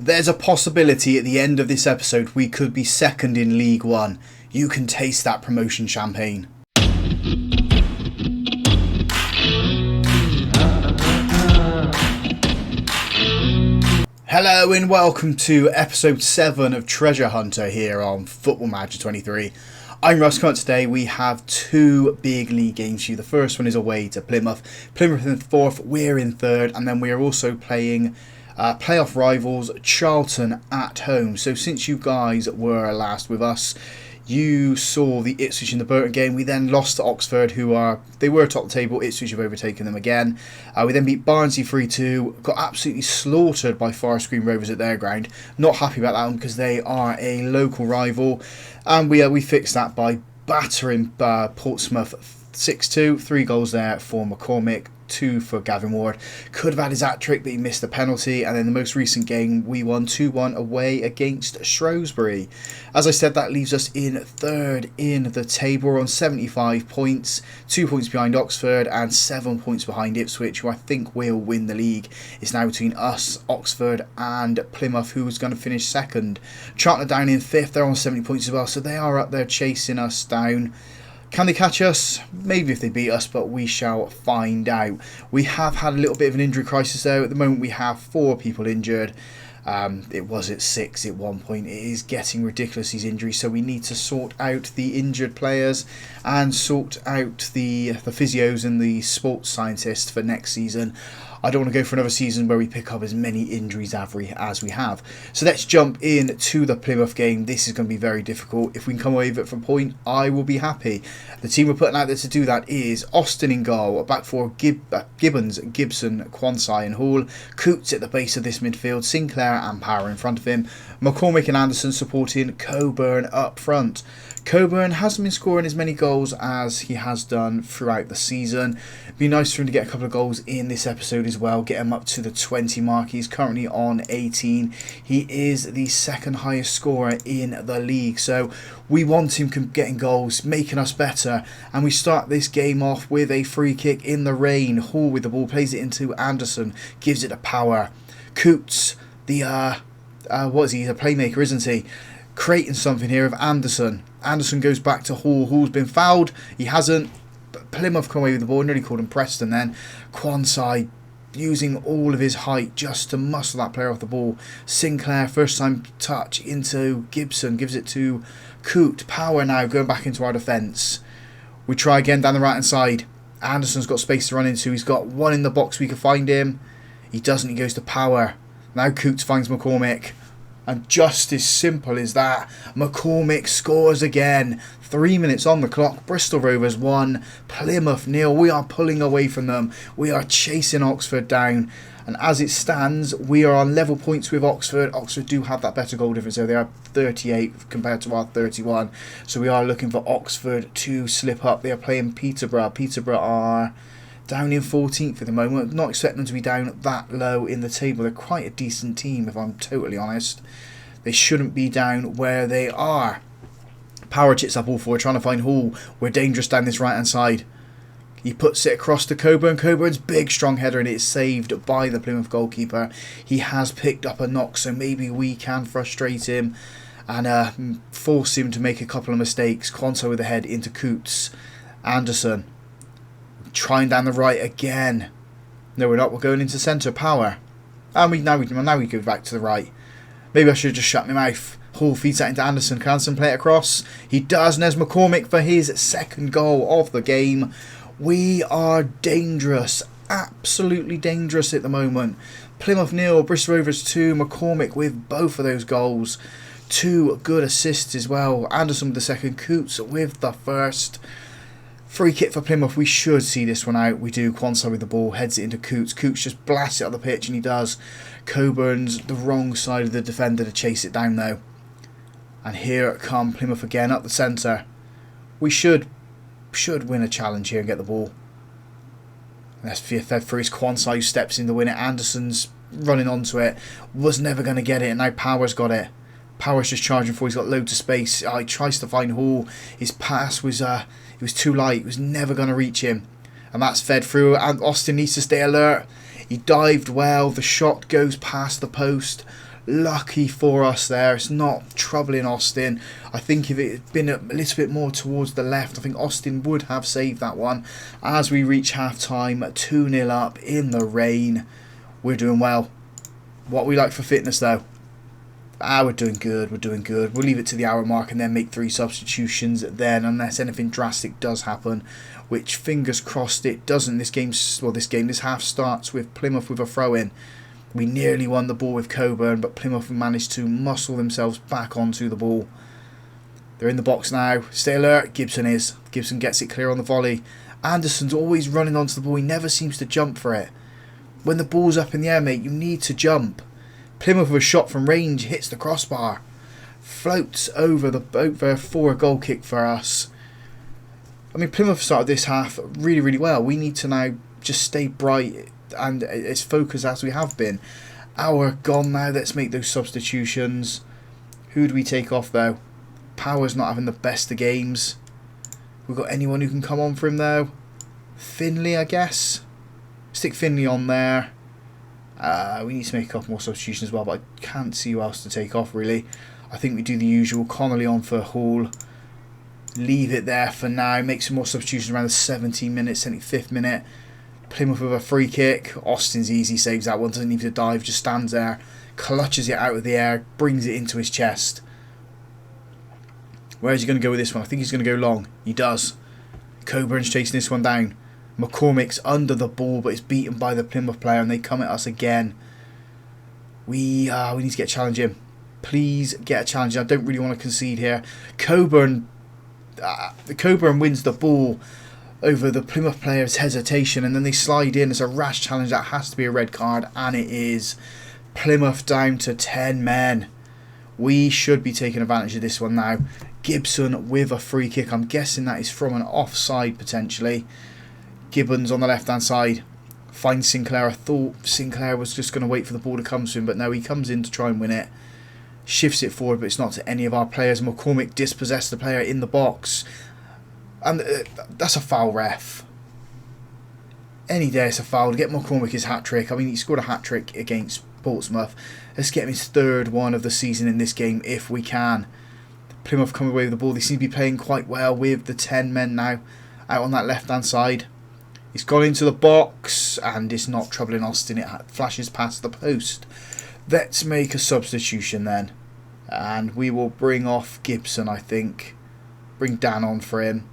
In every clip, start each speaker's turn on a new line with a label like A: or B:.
A: There's a possibility at the end of this episode we could be second in League One. You can taste that promotion champagne. Hello and welcome to episode 7 of Treasure Hunter here on Football Manager 23. I'm Russ. Today we have two big league games for you. The first one is away to Plymouth. Plymouth in 4th, we're in 3rd, and then we are also playing playoff rivals Charlton at home. So since you guys were last with us, you saw the Ipswich in the Burton game. We then lost to Oxford, who were top of the table. Ipswich have overtaken them again. We then beat Barnsley 3-2. Got absolutely slaughtered by Forest Green Rovers at their ground. Not happy about that one because they are a local rival. And we fixed that by battering Portsmouth 6-2. 3 goals there for McCormick. 2 for Gavin Ward. Could have had his hat-trick, but he missed the penalty. And then the most recent game, we won 2-1 away against Shrewsbury. As I said, that leaves us in 3rd in the table. We're on 75 points, 2 points behind Oxford and 7 points behind Ipswich, who I think will win the league. It's now between us, Oxford and Plymouth, who's going to finish 2nd. Charlton are down in 5th. They're on 70 points as well, so they are up there chasing us down. Can they catch us? Maybe if they beat us, but we shall find out. We have had a little bit of an injury crisis though. At the moment we have 4 people injured. It was at 6 at one point. It is getting ridiculous, these injuries, so we need to sort out the injured players and sort out the physios and the sports scientists for next season. I don't want to go for another season where we pick up as many injuries as we have. So let's jump into the Plymouth game. This is going to be very difficult. If we can come away with it from point, I will be happy. The team we're putting out there to do that is Austin in goal, back four Gibbons, Gibson, Quansai and Hall, Coots at the base of this midfield, Sinclair and Power in front of him, McCormick and Anderson supporting Coburn up front. Coburn hasn't been scoring as many goals as he has done throughout the season. It'd be nice for him to get a couple of goals in this episode as well, get him up to the 20 mark. He's currently on 18. He is the 2nd highest scorer in the league, so we want him getting goals, making us better. And we start this game off with a free kick in the rain. Hall with the ball, plays it into Anderson, gives it to Power. Coots, he's a playmaker, isn't he? Creating something here of Anderson. Anderson goes back to Hall. Hall's been fouled. He hasn't. But Plymouth come away with the ball. Nearly called him Preston then. Quansai using all of his height just to muscle that player off the ball. Sinclair, first time touch into Gibson. Gives it to Coot. Power now going back into our defence. We try again down the right hand side. Anderson's got space to run into. He's got one in the box. We can find him. He doesn't. He goes to Power. Now Coots finds McCormick. And just as simple as that, McCormick scores again. 3 minutes on the clock. Bristol Rovers 1, Plymouth 0. We are pulling away from them. We are chasing Oxford down. And as it stands, we are on level points with Oxford. Oxford do have that better goal difference, so they are 38 compared to our 31. So we are looking for Oxford to slip up. They are playing Peterborough. Peterborough are down in 14th at the moment. Not expecting them to be down that low in the table. They're quite a decent team, if I'm totally honest. They shouldn't be down where they are. Power chits up all forward, trying to find Hall. We're dangerous down this right hand side. He puts it across to Coburn. Coburn's big strong header, and it's saved by the Plymouth goalkeeper. He has picked up a knock, so maybe we can frustrate him and force him to make a couple of mistakes. Quanto with the head into Coots. Anderson trying down the right again. No, we're not. We're going into centre. Power. And now we go back to the right. Maybe I should have just shut my mouth. Hall feeds that into Anderson. Can Anderson play it across? He does. And there's McCormick for his 2nd goal of the game. We are dangerous. Absolutely dangerous at the moment. Plymouth 0, Bristol Rovers 2. McCormick with both of those goals. 2 good assists as well. Anderson with the 2nd. Coots with the 1st. Free kick for Plymouth. We should see this one out. We do. Quansai with the ball. Heads it into Coots. Coots just blasts it up the pitch, and he does. Coburn's the wrong side of the defender to chase it down, though. And here it comes. Plymouth again up the centre. We should win a challenge here and get the ball. And that's fed through his Quansai, who steps in to win it. Anderson's running onto it. Was never going to get it. And now Power's got it. Power's just charging for. He's got loads of space. He tries to find Hall. His pass was too light. It was never going to reach him. And that's fed through. And Austin needs to stay alert. He dived well. The shot goes past the post. Lucky for us there, it's not troubling Austin. I think if it had been a little bit more towards the left, I think Austin would have saved that one. As we reach half time, 2-0 up in the rain. We're doing well. What we like for fitness though? We're doing good, we're doing good. We'll leave it to the hour mark and then make 3 substitutions then, unless anything drastic does happen, which fingers crossed it doesn't. This half starts with Plymouth with a throw-in. We nearly won the ball with Coburn, but Plymouth managed to muscle themselves back onto the ball. They're in the box now. Stay alert. Gibson is. Gibson gets it clear on the volley. Anderson's always running onto the ball. He never seems to jump for it. When the ball's up in the air, mate, you need to jump. Plymouth with a shot from range hits the crossbar. Floats over the boat there for a goal kick for us. I mean, Plymouth started this half really, really well. We need to now just stay bright and as focused as we have been. Hour gone now. Let's make those substitutions. Who do we take off though? Power's not having the best of games. We've got anyone who can come on for him though? Finley, I guess. Stick Finley on there. We need to make a couple more substitutions as well, but I can't see who else to take off really. I think we do the usual. Connolly on for Hall. Leave it there for now. Make some more substitutions around the 17 minutes, 75th minute. Plymouth with a free kick. Austin's easy, saves that one, doesn't need to dive, just stands there, clutches it out of the air, brings it into his chest. Where is he going to go with this one? I think he's going to go long. He does. Coburn's chasing this one down. McCormick's under the ball, but it's beaten by the Plymouth player, and they come at us again. We need to get a challenge in. Please get a challenge. I don't really want to concede here. Coburn wins the ball over the Plymouth player's hesitation, and then they slide in. It's a rash challenge. That has to be a red card, and it is. Plymouth down to 10 men. We should be taking advantage of this one now. Gibson with a free kick. I'm guessing that is from an offside potentially. Gibbons on the left hand side finds Sinclair. I thought Sinclair was just going to wait for the ball to come to him, but no, he comes in to try and win it. Shifts it forward, but it's not to any of our players. McCormick dispossessed the player in the box. And that's a foul, ref. Any day it's a foul. To get McCormick his hat-trick. I mean, he scored a hat-trick against Portsmouth. Let's get him his 3rd one of the season in this game if we can. Plymouth come away with the ball. They seem to be playing quite well with the 10 men now out on that left-hand side. He's gone into the box and it's not troubling Austin. It flashes past the post. Let's make a substitution then. And we will bring off Gibson, I think. Bring Dan on for him.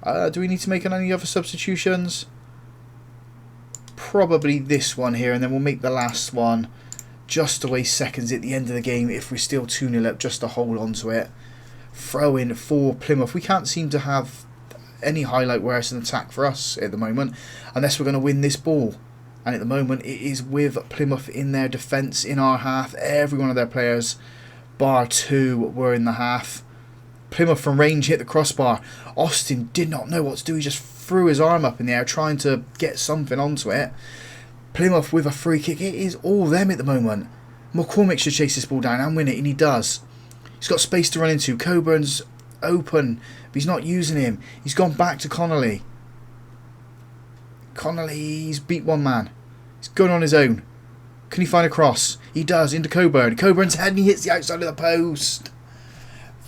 A: Do we need to make any other substitutions? Probably this one here, and then we'll make the last one just to waste seconds at the end of the game if we're still 2-0 up, just to hold on to it. Throw in for Plymouth. We can't seem to have any highlight where it's an attack for us at the moment, unless we're going to win this ball. And at the moment it is with Plymouth in their defence in our half. Every one of their players, bar 2, were in the half. Plymouth from range hit the crossbar. Austin did not know what to do. He just threw his arm up in the air trying to get something onto it. Plymouth with a free kick. It is all them at the moment. McCormick should chase this ball down and win it, and he does. He's got space to run into. Coburn's open, but he's not using him. He's gone back to Connolly. Connolly's beat one man. He's going on his own. Can he find a cross? He does, into Coburn. Coburn's head and he hits the outside of the post.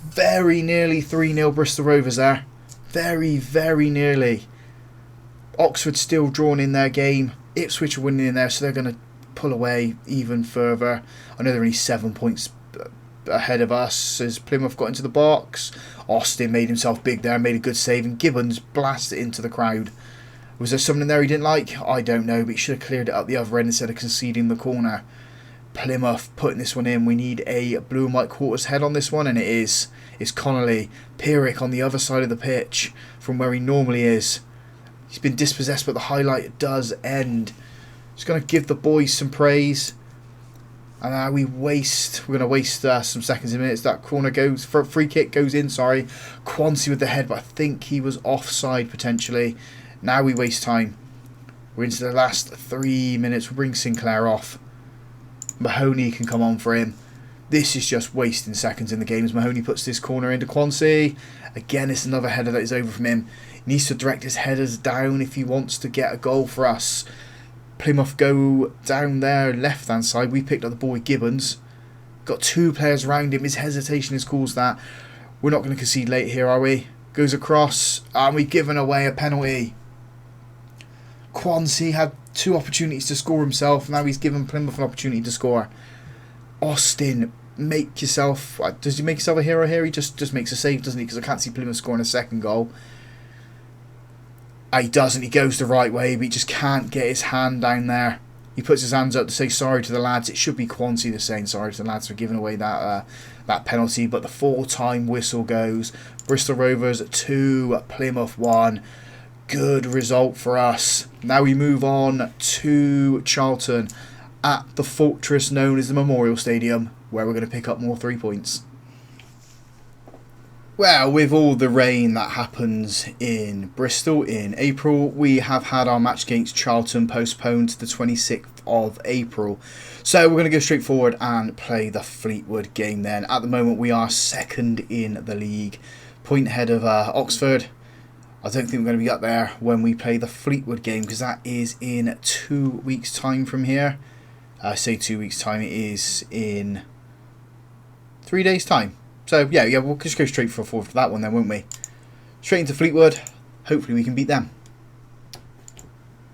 A: Very nearly 3-0 Bristol Rovers there. Very, very nearly. Oxford still drawn in their game. Ipswich are winning in there, so they're going to pull away even further. I know they're only 7 points ahead of us as Plymouth got into the box. Austin made himself big there, made a good save, and Gibbons blasted it into the crowd. Was there something there he didn't like? I don't know, but he should have cleared it up the other end instead of conceding the corner. Plymouth putting this one in. We need a blue and white quarters head on this one, and it is. It's Connolly. Pierrick on the other side of the pitch from where he normally is. He's been dispossessed, but the highlight does end. Just going to give the boys some praise. And we're going to waste some seconds and minutes. That corner goes, free kick goes in, sorry. Quancy with the head, but I think he was offside potentially. Now we waste time. We're into the last 3 minutes. We'll bring Sinclair off. Mahoney can come on for him. This is just wasting seconds in the game as Mahoney puts this corner into Quancy. Again, it's another header that is over from him. He needs to direct his headers down if he wants to get a goal for us. Plymouth go down their left hand side. We picked up the ball with Gibbons. Got 2 players around him. His hesitation has caused that. We're not going to concede late here, are we? Goes across, and we've given away a penalty. Quancy had 2 opportunities to score himself. Now he's given Plymouth an opportunity to score. Austin, make yourself... Does he make himself a hero here? He just makes a save, doesn't he? Because I can't see Plymouth scoring a second goal. He doesn't. He goes the right way, but he just can't get his hand down there. He puts his hands up to say sorry to the lads. It should be Quancy that's saying sorry to the lads for giving away that penalty. But the full-time whistle goes. Bristol Rovers 2, Plymouth 1. Good result for us. Now we move on to Charlton at the fortress known as the Memorial Stadium, where we're going to pick up more 3 points. Well, with all the rain that happens in Bristol in April, we have had our match against Charlton postponed to the 26th of April. So we're going to go straight forward and play the Fleetwood game then. At the moment, we are second in the league, point ahead of Oxford. I don't think we're going to be up there when we play the Fleetwood game, because that is in 2 weeks' time from here. I say 2 weeks' time, it is in 3 days' time. So, yeah, we'll just go straight forward for that one then, won't we? Straight into Fleetwood. Hopefully we can beat them.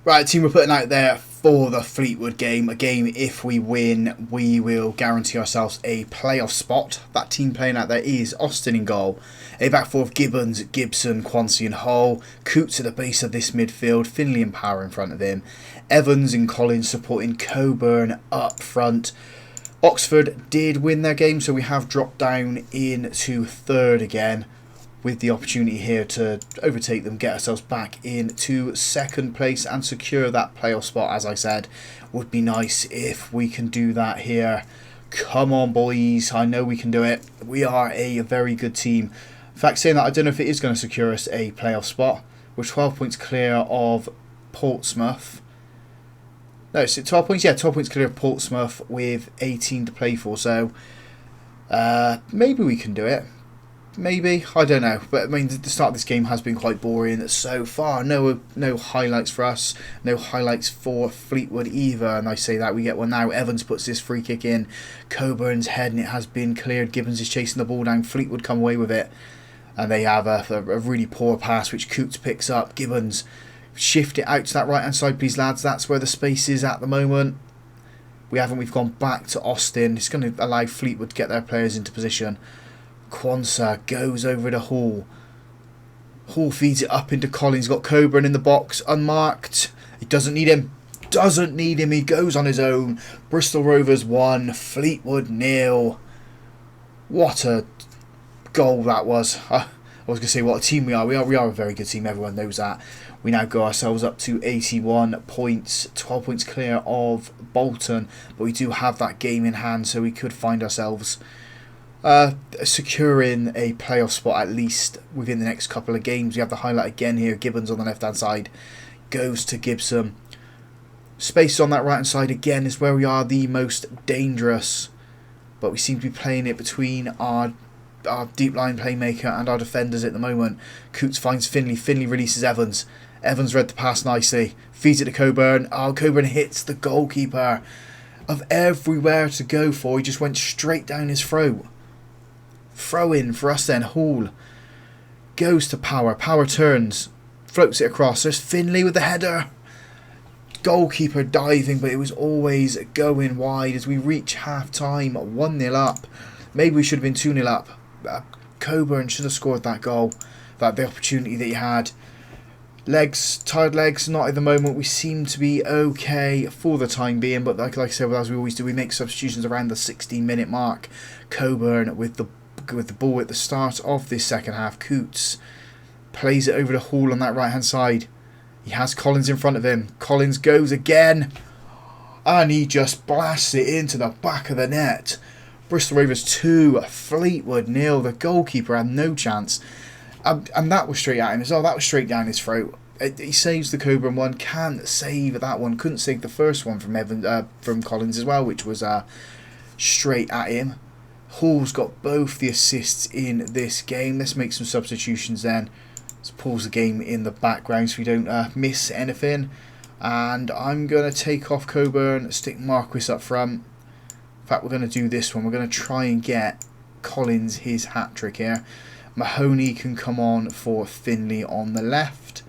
A: Right, team we're putting out there for the Fleetwood game. A game, if we win, we will guarantee ourselves a playoff spot. That team playing out there is Austin in goal. A back four of Gibbons, Gibson, Quancy and Hull. Coots at the base of this midfield. Finley and Power in front of him. Evans and Collins supporting Coburn up front. Oxford did win their game, so we have dropped down into third again, with the opportunity here to overtake them, get ourselves back into second place and secure that playoff spot. As I said, would be nice if we can do that here. Come on, boys, I know we can do it. We are a very good team. In fact, saying that, I don't know if it is going to secure us a playoff spot. We're 12 points clear of Portsmouth. No, it's 12 points. Yeah, 12 points clear of Portsmouth with 18 to play for. So maybe we can do it. Maybe, I don't know. But I mean, the start of this game has been quite boring so far. No highlights for us. No highlights for Fleetwood either. And I say that we get one now. Evans puts this free kick in. Coburn's head, and it has been cleared. Gibbons is chasing the ball down. Fleetwood come away with it, and they have a really poor pass which Coots picks up. Gibbons. Shift it out to that right hand side, please, lads. That's where the space is at the moment. We've gone back to Austin. It's going to allow Fleetwood to get their players into position. Quansah goes over to Hall. Hall feeds it up into Collins. Got Coburn in the box, unmarked. He doesn't need him. Doesn't need him. He goes on his own. Bristol Rovers 1, Fleetwood 0. What a goal that was. I was going to say what a team we are. We are a very good team. Everyone knows that. We now go ourselves up to 81 points, 12 points clear of Bolton, but we do have that game in hand, so we could find ourselves securing a playoff spot at least within the next couple of games. We have the highlight again here. Gibbons on the left hand side goes to Gibson. Space on that right hand side again is where we are the most dangerous, but we seem to be playing it between our deep line playmaker and our defenders at the moment. Coots finds Finley. Finley releases Evans. Evans read the pass nicely. Feeds it to Coburn. Oh, Coburn hits the goalkeeper. Of everywhere to go for, he just went straight down his throat. Throw in for us then. Hall goes to Power. Power turns. Floats it across. There's Finley with the header. Goalkeeper diving, but it was always going wide as we reach half time. 1-0 up. Maybe we should have been 2-0 up. Coburn should have scored that goal. The opportunity that he had. Tired legs, not at the moment. We seem to be okay for the time being, but like I said, as we always do, we make substitutions around the 16-minute mark. Coburn with the ball at the start of this second half. Coots plays it over to Hall on that right hand side. He has Collins in front of him. Collins goes again, and he just blasts it into the back of the net. Bristol Rovers 2, Fleetwood 0. The goalkeeper had no chance. And that was straight at him as well. That was straight down his throat. He saves the Coburn one. Can't save that one. Couldn't save the first one from Collins as well, which was straight at him. Hall's got both the assists in this game. Let's make some substitutions then. Let's pause the game in the background so we don't miss anything. And I'm going to take off Coburn, stick Marquis up front. In fact, we're going to do this one. We're going to try and get Collins his hat-trick here. Mahoney can come on for Finley on the left.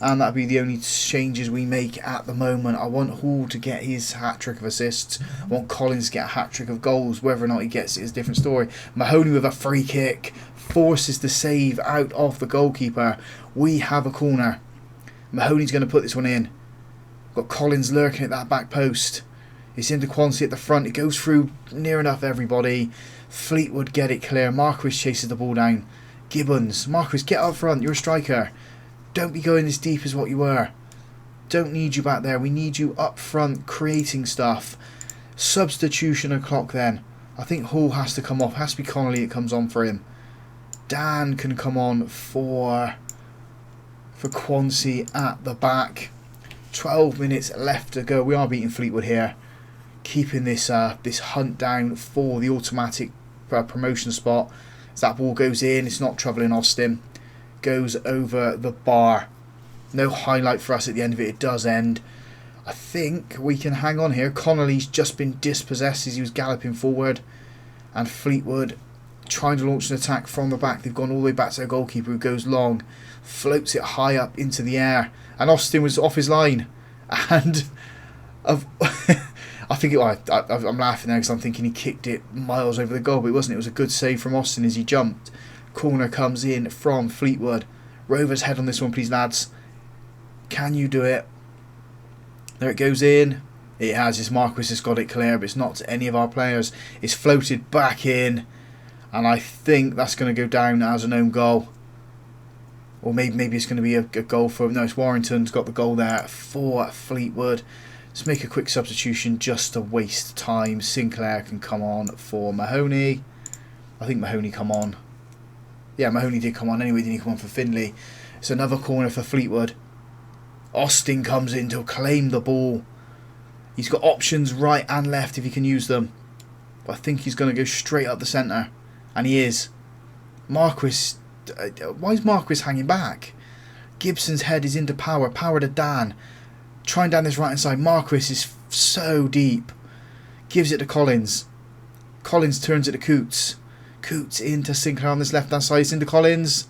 A: And that'll be the only changes we make at the moment. I want Hall to get his hat-trick of assists. I want Collins to get a hat-trick of goals. Whether or not he gets it is a different story. Mahoney with a free kick. Forces the save out of the goalkeeper. We have a corner. Mahoney's going to put this one in. Got Collins lurking at that back post. It's into Quancy at the front. It goes through near enough everybody. Fleetwood get it clear. Marquis chases the ball down. Gibbons. Marquis, get up front. You're a striker. Don't be going as deep as what you were. Don't need you back there. We need you up front creating stuff. Substitution o'clock then. I think Hall has to come off. Has to be Connolly that comes on for him. Dan can come on for Quancy at the back. 12 minutes left to go. We are beating Fleetwood here. Keeping this hunt down for the automatic promotion spot. As that ball goes in, it's not troubling Austin. Goes over the bar. No highlight for us at the end of it. It does end. I think we can hang on here. Connolly's just been dispossessed as he was galloping forward. And Fleetwood trying to launch an attack from the back. They've gone all the way back to their goalkeeper who goes long. Floats it high up into the air. And Austin was off his line. And I think I'm laughing there because I'm thinking he kicked it miles over the goal, but it wasn't. It was a good save from Austin as he jumped. Corner comes in from Fleetwood. Rovers head on this one, please, lads. Can you do it? There it goes in. It has. It's Marquis has got it clear, but it's not to any of our players. It's floated back in. And I think that's going to go down as an own goal. Or maybe it's going to be a goal for... No, it's Warrington's got the goal there for Fleetwood. Let's make a quick substitution just to waste time. Sinclair can come on for Mahoney. I think Mahoney come on. Yeah, Mahoney did come on anyway. Didn't he come on for Finley? It's another corner for Fleetwood. Austin comes in to claim the ball. He's got options right and left if he can use them. But I think he's going to go straight up the centre. And he is. Marquis... why is Marquis hanging back? Gibson's head is into Power. Power to Dan. Trying down this right hand side. Marquis is so deep. Gives it to Collins. Collins turns it to Coots. Coots into Sinclair on this left hand side. It's into Collins.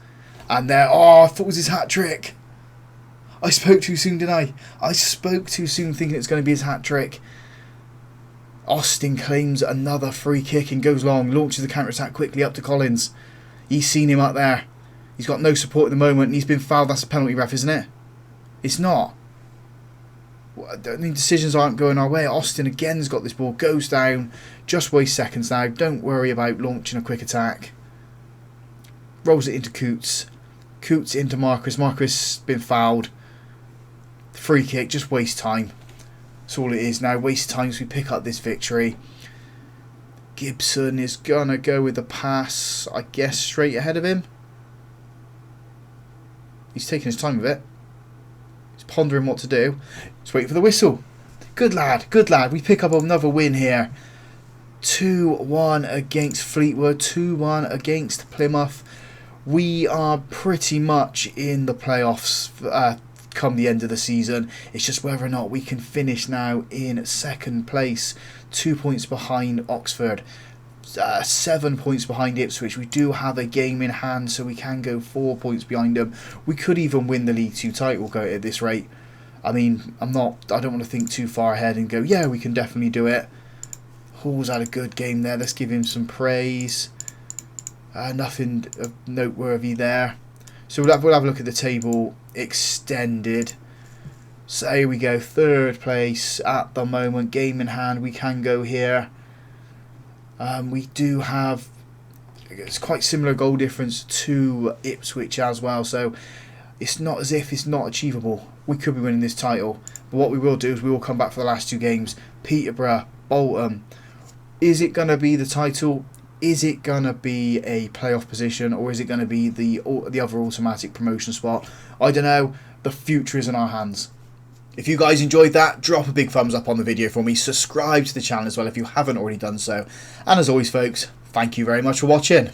A: And there. Oh, I thought it was his hat trick. I spoke too soon, didn't I? I spoke too soon thinking it was going to be his hat trick. Austin claims another free kick and goes long. Launches the counter attack quickly up to Collins. He's seen him up there. He's got no support at the moment and he's been fouled. That's a penalty, ref, isn't it? It's not. I mean, decisions aren't going our way. Austin again's got this ball. Goes down. Just waste seconds now. Don't worry about launching a quick attack. Rolls it into Coots. Coots into Marquis. Marquis been fouled. Free kick. Just waste time. That's all it is now. Waste time as we pick up this victory. Gibson is going to go with the pass, I guess, straight ahead of him. He's taking his time with it. He's pondering what to do. He's waiting for the whistle. Good lad, good lad. We pick up another win here. 2-1 against Fleetwood, 2-1 against Plymouth. We are pretty much in the playoffs come the end of the season. It's just whether or not we can finish now in second place. 2 points behind Oxford. 7 points behind Ipswich. We do have a game in hand, so we can go 4 points behind them. We could even win the League 2 title go at this rate. I mean, I don't want to think too far ahead and go, yeah, we can definitely do it. Hall's had a good game there. Let's give him some praise. Nothing noteworthy there. So we'll have a look at the table extended. So here we go, third place at the moment. Game in hand, we can go here. We do have, it's quite similar goal difference to Ipswich as well. So it's not as if it's not achievable. We could be winning this title. But what we will do is we will come back for the last two games. Peterborough, Bolton. Is it going to be the title? Is it going to be a playoff position? Or is it going to be the other automatic promotion spot? I don't know. The future is in our hands. If you guys enjoyed that, drop a big thumbs up on the video for me. Subscribe to the channel as well if you haven't already done so. And as always, folks, thank you very much for watching.